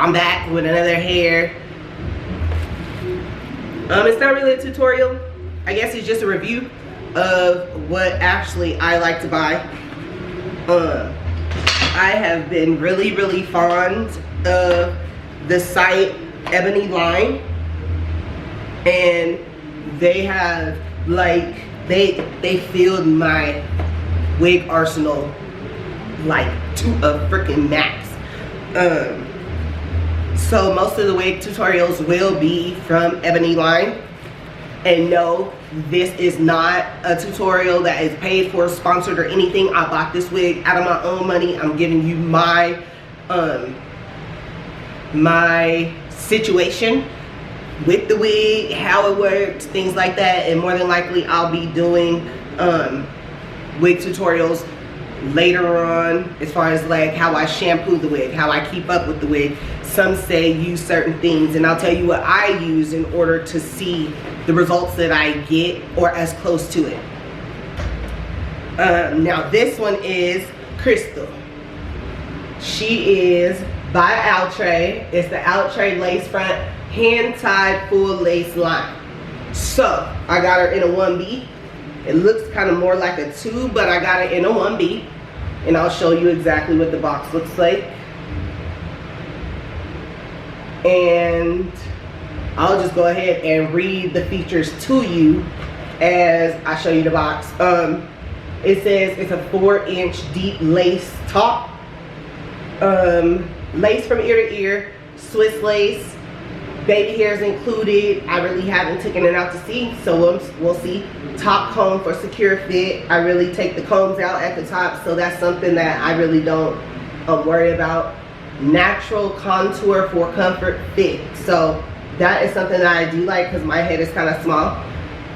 I'm back with another hair. It's not really a tutorial. I guess it's just a review of what actually I like to buy. I have been really fond of the site Ebony Line, and they have like they filled my wig arsenal like to a freaking max. So most of the wig tutorials will be from Ebony Line, and no, this is not a tutorial that is paid for, sponsored, or anything. I bought this wig out of my own money. I'm giving you my my situation with the wig, how it works, things like that. And more than likely I'll be doing wig tutorials later on, as far as like how I shampoo the wig, how I keep up with the wig. Some say use certain things, and I'll tell you what I use in order to see the results that I get, or as close to it. Now this one is Krystal. She is by Outre. It's the Outre lace front hand tied full lace line. So I got her in a 1B. It looks kind of more like a 2, but I got it in a 1B, and I'll show you exactly what the box looks like. And I'll just go ahead and read the features to you as I show you the box. It says it's a 4-inch deep lace top, lace from ear to ear, Swiss lace, baby hairs included. I really haven't taken it out to see, so we'll see. Top comb for secure fit. I really take the combs out at the top, so that's something that I really don't worry about. Natural contour for comfort fit. So that is something that I do like, because my head is kind of small.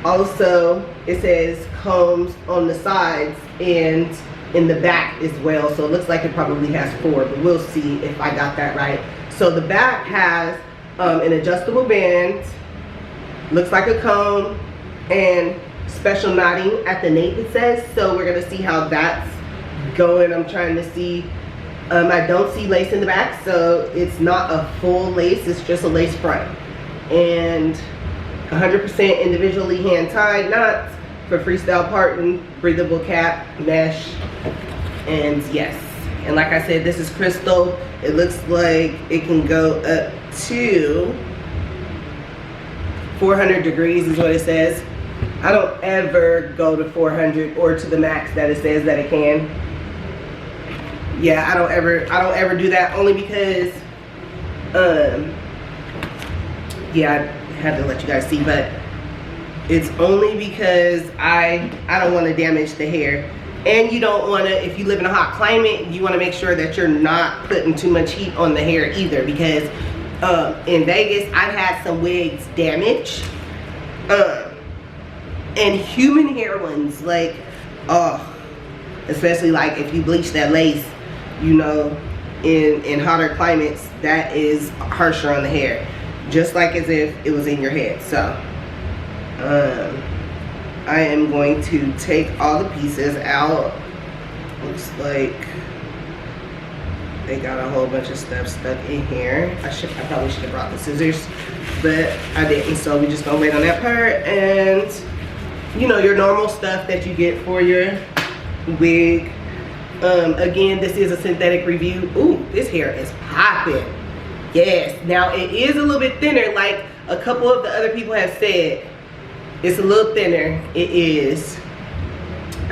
Also, it says combs on the sides and in the back as well. So it looks like it probably has 4, but we'll see if I got that right. So the back has an adjustable band, looks like a comb, and special knotting at the nape, it says. So we're gonna see how that's going. I'm trying to see. I don't see lace in the back, so it's not a full lace, it's just a lace front. And 100% individually hand tied knots for freestyle parting, breathable cap, mesh, and yes. And like I said, this is Krystal. It looks like it can go up to 400 degrees is what it says. I don't ever go to 400 or to the max that it says that it can. Yeah, I don't ever do that, only because yeah, I had to let you guys see, but it's only because I don't want to damage the hair. And you don't want to, if you live in a hot climate, you want to make sure that you're not putting too much heat on the hair either, because in Vegas I've had some wigs damaged, and human hair ones, like, especially like if you bleach that lace, you know, in hotter climates, that is harsher on the hair, just like as if it was in your head. So I am going to take all the pieces out. Looks like they got a whole bunch of stuff stuck in here. I probably should have brought the scissors, but I didn't, so we're just gonna wait on that part. And you know, your normal stuff that you get for your wig. Again, this is a synthetic review. Ooh, this hair is popping. Yes, now it is a little bit thinner, like a couple of the other people have said. It's a little thinner, it is.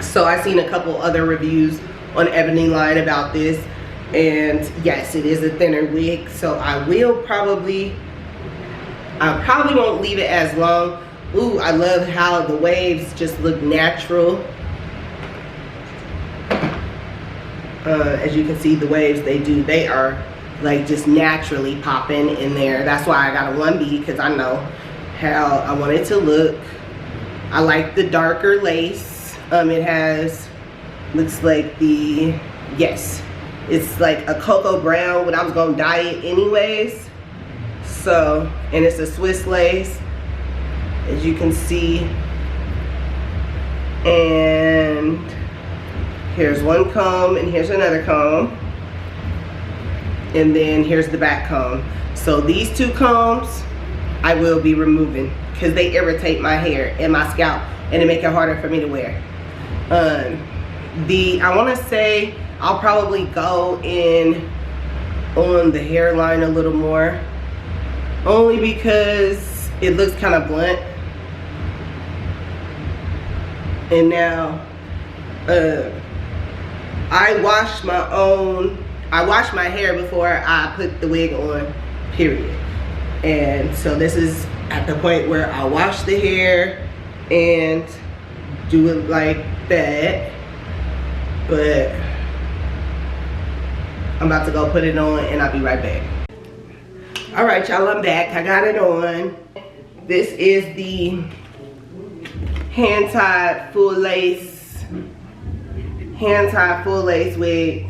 So I've seen a couple other reviews on Ebony Line about this, and yes, it is a thinner wig. So I probably won't leave it as long. Ooh, I love how the waves just look natural. As you can see, the waves, they are like just naturally popping in there. That's why I got a 1B, because I know how I want it to look. I like the darker lace. It has, looks like yes, it's like a cocoa brown, when I was gonna dye it anyways. So, and it's a Swiss lace, as you can see. And here's one comb and here's another comb. and then here's the back comb. So these two combs I will be removing because they irritate my hair and my scalp, and it make it harder for me to wear. I want to say I'll probably go in on the hairline a little more, only because it looks kind of blunt. And now I wash my hair before I put the wig on, period. And so this is at the point where I wash the hair and do it like that. But I'm about to go put it on and I'll be right back. All right, y'all, I'm back. I got it on. This is the hand-tied full lace wig.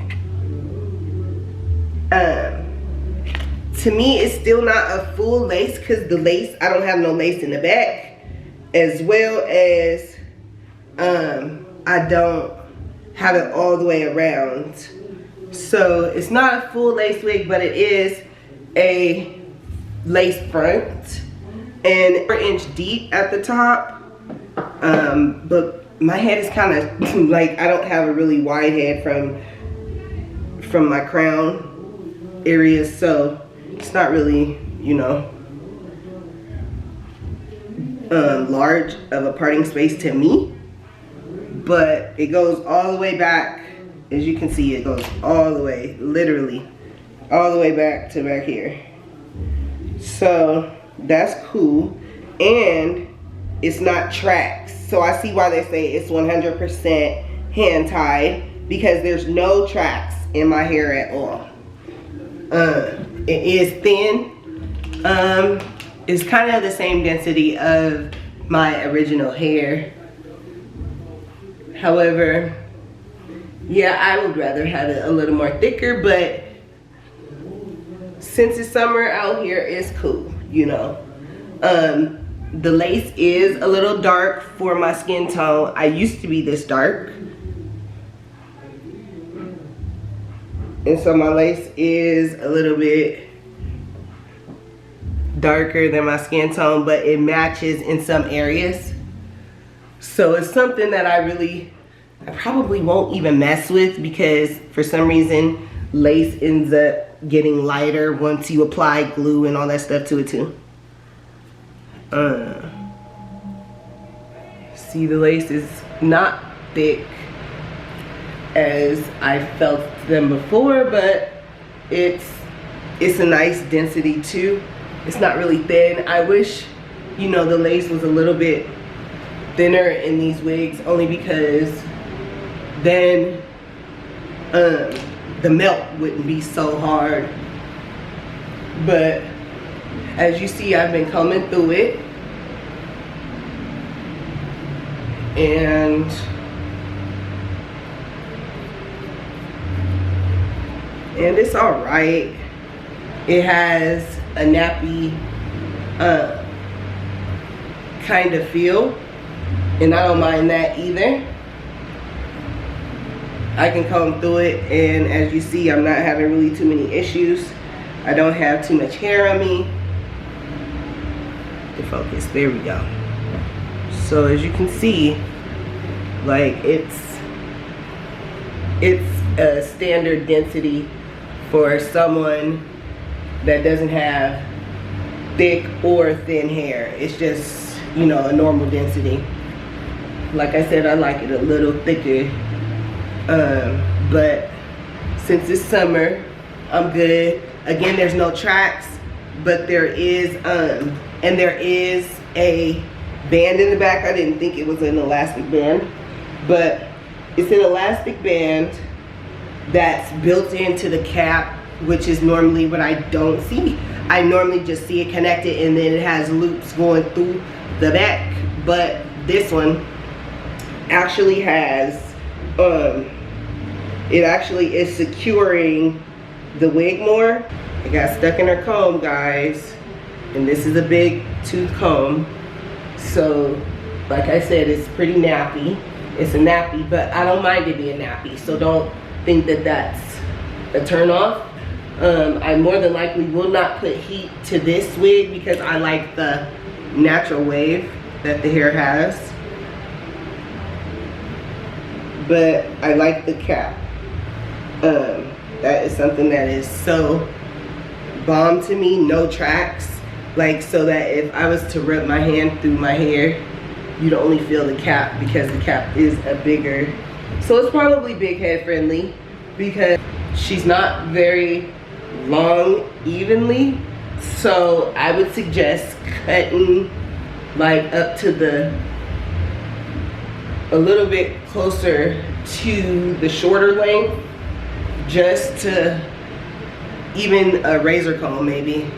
To me, it's still not a full lace because the lace, I don't have no lace in the back, as well as I don't have it all the way around. So it's not a full lace wig, but it is a lace front and 4-inch deep at the top. But my head is kind of like, I don't have a really wide head from my crown area, so it's not really, you know, large of a parting space to me. But it goes all the way back. As you can see, it goes all the way, literally all the way back to back here. So that's cool. And it's not tracks. So I see why they say it's 100% hand tied, because there's no tracks in my hair at all. It is thin. It's kind of the same density of my original hair. However, yeah, I would rather have it a little more thicker, but since it's summer out here, it's cool, you know. The lace is a little dark for my skin tone. I used to be this dark. And so my lace is a little bit darker than my skin tone, but it matches in some areas. So it's something that I probably won't even mess with, because for some reason lace ends up getting lighter once you apply glue and all that stuff to it too. See, the lace is not thick as I felt them before, but it's a nice density too. It's not really thin. I wish, you know, the lace was a little bit thinner in these wigs, only because then the melt wouldn't be so hard. But as you see, I've been combing through it, and it's all right. It has a nappy kind of feel, and I don't mind that either. I can comb through it, and as you see, I'm not having really too many issues. I don't have too much hair on me. To focus, there we go. So as you can see, like it's a standard density for someone that doesn't have thick or thin hair. It's just, you know, a normal density. Like I said, I like it a little thicker. But since it's summer, I'm good. Again, there's no tracks, but there is and there is a band in the back. I didn't think it was an elastic band, but it's an elastic band that's built into the cap, which is normally what I don't see. I normally just see it connected and then it has loops going through the back, but this one actually has it actually is securing the wig more. It got stuck in her comb, guys, and this is a big tooth comb, so like I said, it's pretty nappy. It's a nappy, but I don't mind it being nappy, so don't think that that's a turn off. I more than likely will not put heat to this wig because I like the natural wave that the hair has. But I like the cap. That is something that is so bomb to me. No tracks. Like, so that if I was to rub my hand through my hair, you'd only feel the cap because the cap is a bigger. So it's probably big head friendly because she's not very long evenly. So I would suggest cutting like up to a little bit closer to the shorter length, just to even a razor comb maybe.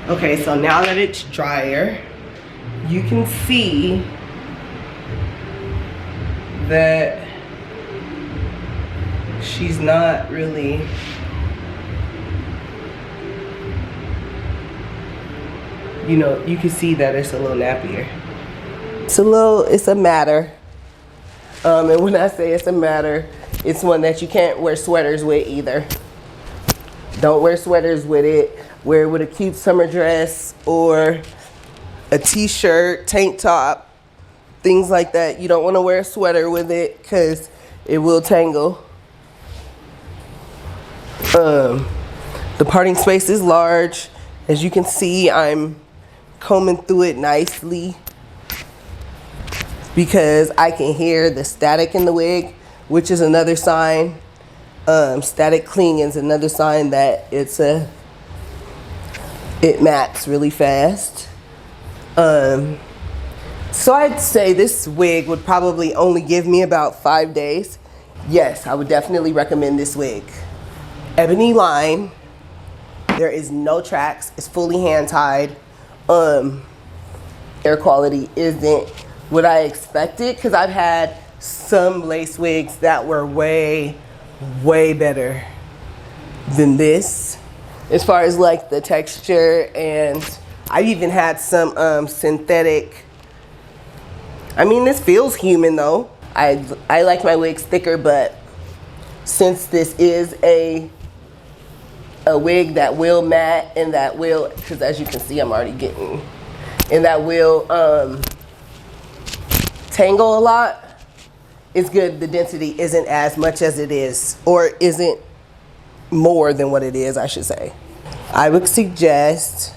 Okay, so now that it's drier, you can see that she's not really, you know, you can see that it's a little nappier. It's a matter. And when I say it's a matter, it's one that you can't wear sweaters with either. Don't wear sweaters with it. Wear it with a cute summer dress or a t-shirt, tank top, things like that. You don't want to wear a sweater with it because it will tangle. The parting space is large. As you can see, I'm combing through it nicely because I can hear the static in the wig, which is another sign. Static cling is another sign that it mats really fast. So I'd say this wig would probably only give me about 5 days. Yes, I would definitely recommend this wig. Ebony line. There is no tracks. It's fully hand tied. Hair quality isn't what I expected because I've had some lace wigs that were way better than this as far as like the texture, and I've even had some synthetic. I mean, this feels human though. I like my wigs thicker, but since this is a wig that will mat and that will, because as you can see I'm already getting, and that will tangle a lot, it's good the density isn't as much as it is, or isn't more than what it is, I should say. I would suggest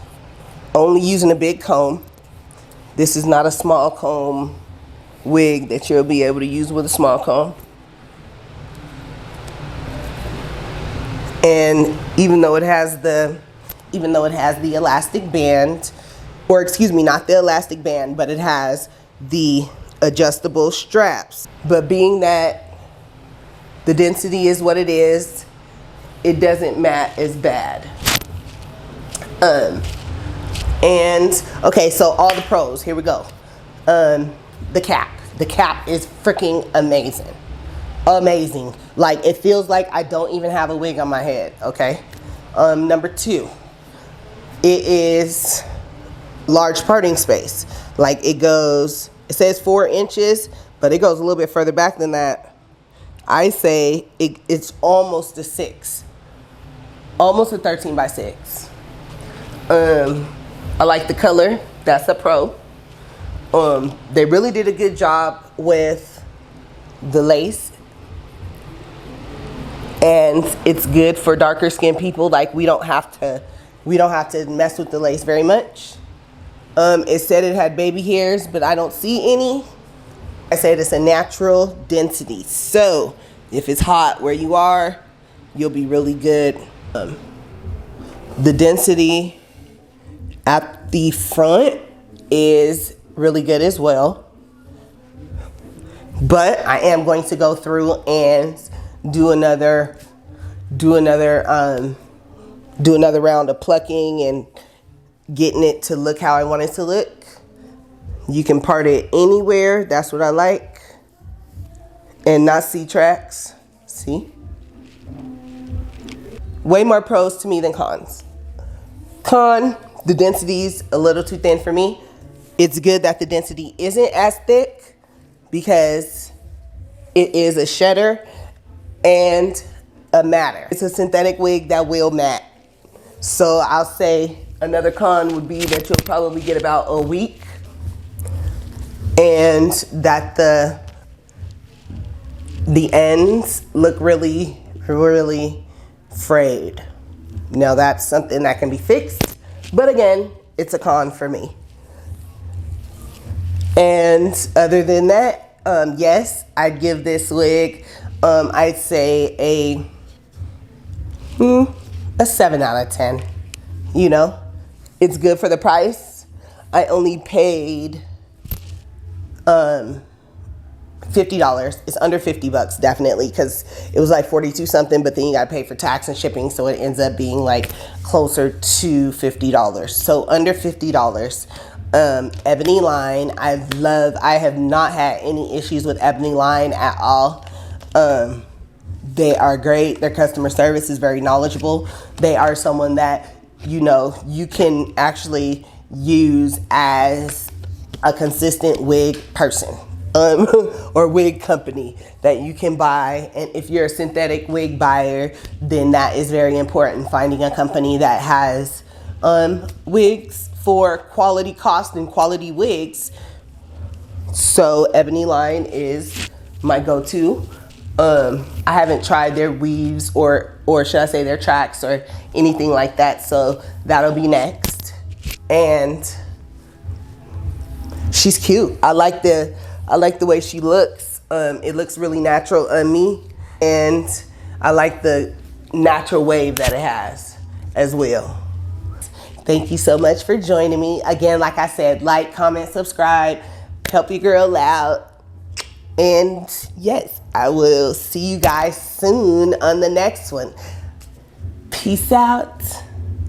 only using a big comb. This is not a small comb wig that you'll be able to use with a small comb. And even though it has the elastic band, or excuse me, not the elastic band, but it has the adjustable straps. But being that the density is what it is, it doesn't mat as bad. And okay, so all the pros, here we go. The cap is freaking amazing. Amazing. Like, it feels like I don't even have a wig on my head, okay? Number 2, it is large parting space. Like, it says 4 inches, but it goes a little bit further back than that. I say it's almost a 6. Almost a 13 by 6. I like the color. That's a pro. They really did a good job with the lace. And it's good for darker skinned people. Like, we don't have to mess with the lace very much. It said it had baby hairs, but I don't see any. I said it's a natural density. So if it's hot where you are, you'll be really good. The density at the front is really good as well. But I am going to go through and do another round of plucking and getting it to look how I want it to look. You can part it anywhere. That's what I like. And not see tracks. See? Way more pros to me than cons. Con, the density's a little too thin for me. It's good that the density isn't as thick because it is a shedder. And a matter. It's a synthetic wig that will matte. So I'll say another con would be that you'll probably get about a week, and that the ends look really, really frayed. Now that's something that can be fixed, but again, it's a con for me. And other than that, yes, I'd give this wig, I'd say a 7 out of 10. You know, it's good for the price. I only paid $50. It's under $50 definitely, because it was like 42 something, but then you gotta pay for tax and shipping, so it ends up being like closer to $50. So under $50. Ebony line, I have not had any issues with Ebony line at all. They are great. Their customer service is very knowledgeable. They are someone that, you know, you can actually use as a consistent wig person. Or wig company that you can buy. And if you're a synthetic wig buyer, then that is very important, finding a company that has wigs for quality cost and quality wigs. So Ebony line is my go-to. I haven't tried their weaves or should I say their tracks or anything like that, so that'll be next. And she's cute. I like the way she looks. It looks really natural on me, and I like the natural wave that it has as well. Thank you so much for joining me. Again, like I said, like, comment, subscribe, help your girl out. And yes, I will see you guys soon on the next one. Peace out.